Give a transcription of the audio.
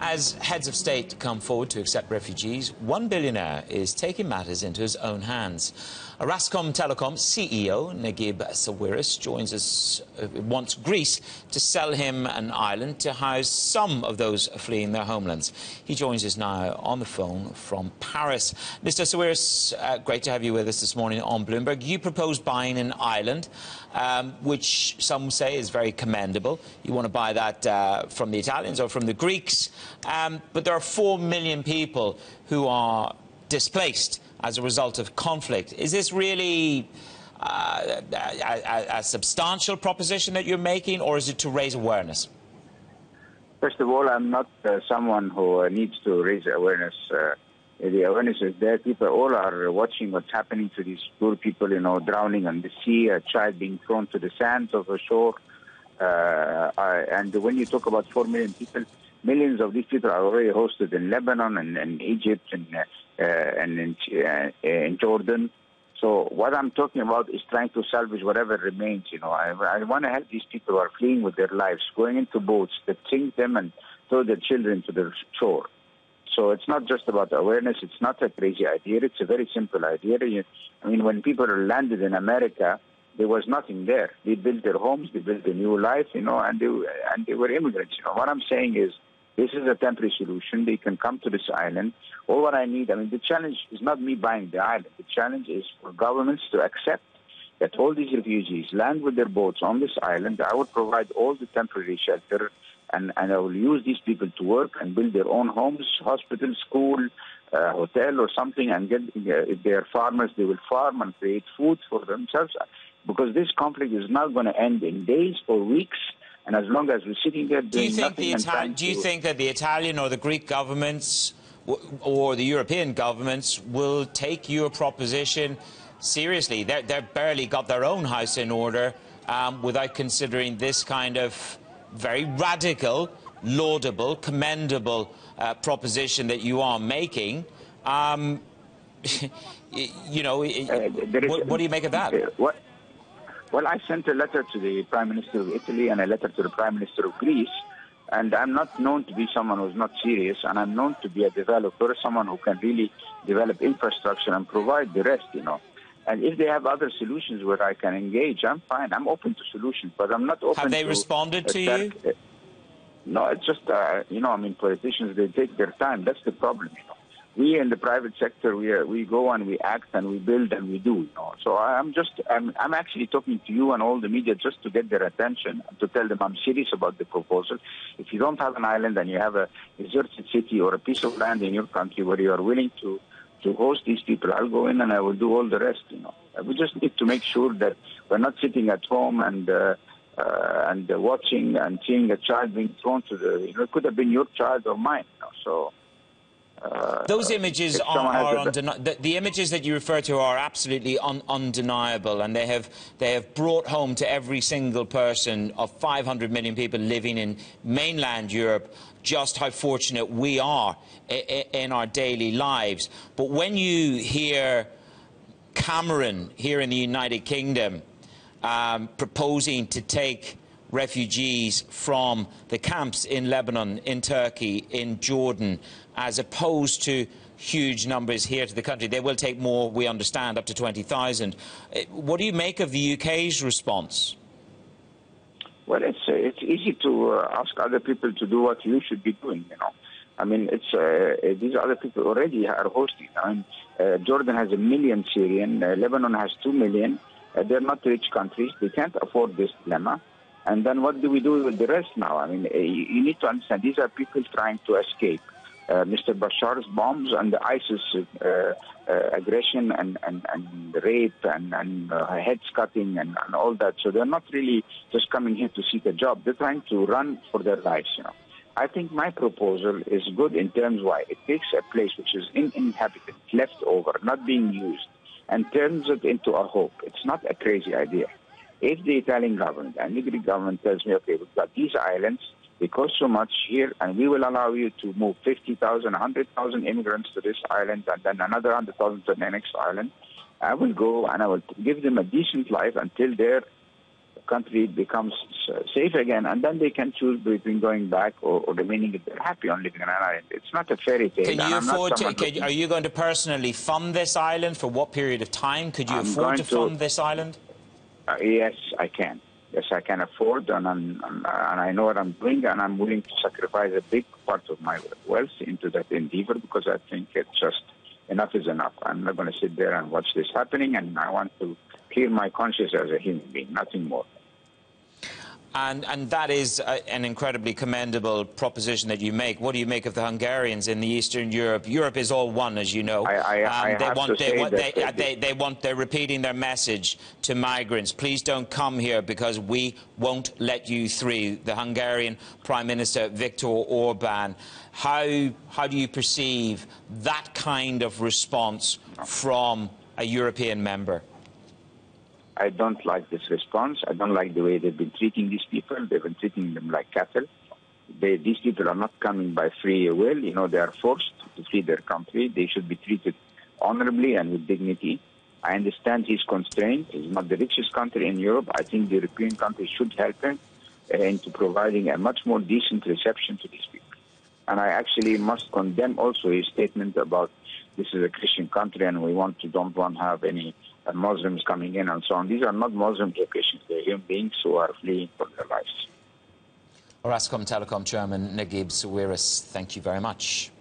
As heads of state come forward to accept refugees, one billionaire is taking matters into his own hands. Orascom Telecom CEO Naguib Sawiris joins us, wants Greece to sell him an island to house some of those fleeing their homelands. He joins us now on the phone from Paris. Mr. Sawiris, great to have you with us this morning on Bloomberg. You propose buying an island, which some say is very commendable. You want to buy that from the Italians or from the Greeks. But there are 4 million people who are displaced as a result of conflict. Is this really a substantial proposition that you're making, or is it to raise awareness? First of all, I'm not someone who needs to raise awareness. The awareness is there. People all are watching what's happening to these poor people, drowning on the sea, a child being thrown to the sands of the shore. And when you talk about 4 million people, millions of these people are already hosted in Lebanon and Egypt and in Jordan. So what I'm talking about is trying to salvage whatever remains. I want to help these people who are fleeing with their lives, going into boats that sink them and throw their children to the shore. So it's not just about awareness. It's not a crazy idea. It's a very simple idea. When people landed in America, there was nothing there. They built their homes, they built a new life, and they were immigrants. What I'm saying is, this is a temporary solution. They can come to this island. All what I need, the challenge is not me buying the island. The challenge is for governments to accept that all these refugees land with their boats on this island. I would provide all the temporary shelter, and I will use these people to work and build their own homes, hospital, school, hotel or something, and if they are farmers, they will farm and create food for themselves. Because this conflict is not going to end in days or weeks. And as long as we're sitting there doing nothing... Do you think that the Italian or the Greek governments or the European governments will take your proposition seriously? They've barely got their own house in order without considering this kind of very radical, laudable, commendable proposition that you are making. What do you make of that? Well, I sent a letter to the Prime Minister of Italy and a letter to the Prime Minister of Greece, and I'm not known to be someone who's not serious, and I'm known to be a developer, someone who can really develop infrastructure and provide the rest, And if they have other solutions where I can engage, I'm fine. I'm open to solutions, but I'm not open to... Have they responded to you? No, it's just, politicians, they take their time. That's the problem, We in the private sector, we go and we act and we build and we do. So I'm actually talking to you and all the media just to get their attention, to tell them I'm serious about the proposal. If you don't have an island and you have a deserted city or a piece of land in your country where you are willing to host these people, I'll go in and I will do all the rest. We just need to make sure that we're not sitting at home and watching and seeing a child being thrown to the. It could have been your child or mine. So. Those images the images that you refer to are absolutely undeniable, and they have brought home to every single person of 500 million people living in mainland Europe just how fortunate we are in our daily lives. But when you hear Cameron here in the United Kingdom proposing to take refugees from the camps in Lebanon, in Turkey, in Jordan, as opposed to huge numbers here to the country. They will take more, we understand, up to 20,000. What do you make of the UK's response? Well, it's easy to ask other people to do what you should be doing, these other people already are hosting. Jordan has 1 million Syrian, Lebanon has 2 million. They're not rich countries. They can't afford this dilemma. And then what do we do with the rest now? You need to understand, these are people trying to escape Mr. Bashar's bombs and the ISIS aggression and rape and heads cutting and all that. So they're not really just coming here to seek a job. They're trying to run for their lives, I think my proposal is good in terms why it takes a place which is uninhabited, left over, not being used, and turns it into a hope. It's not a crazy idea. If the Italian government and the Greek government tells me, okay, we've got these islands, they cost so much here, and we will allow you to move 50,000, 100,000 immigrants to this island, and then another 100,000 to the next island, I will go and I will give them a decent life until their country becomes safe again, and then they can choose between going back or remaining if they're happy on living on an island. It's not a fairy tale. Can you afford to? Are you going to personally fund this island? For what period of time? Could you afford to fund this island? Yes, I can. Yes, I can afford, and I know what I'm doing, and I'm willing to sacrifice a big part of my wealth into that endeavor because I think it's just enough is enough. I'm not going to sit there and watch this happening, and I want to clear my conscience as a human being, nothing more. And that is an incredibly commendable proposition that you make. What do you make of the Hungarians in the Eastern Europe? Europe is all one, as you know. They're repeating their message to migrants. Please don't come here because we won't let you through. The Hungarian Prime Minister Viktor Orban. How do you perceive that kind of response from a European member? I don't like this response. I don't like the way they've been treating these people. They've been treating them like cattle. These people are not coming by free will. You know, they are forced to flee their country. They should be treated honorably and with dignity. I understand he's constrained. He's not the richest country in Europe. I think the European countries should help him into providing a much more decent reception to these people. And I actually must condemn also his statement about this is a Christian country and we don't want to have any Muslims coming in and so on. These are not Muslims or Christians. They're human beings who are fleeing for their lives. Orascom Telecom Chairman Naguib Sawiris, thank you very much.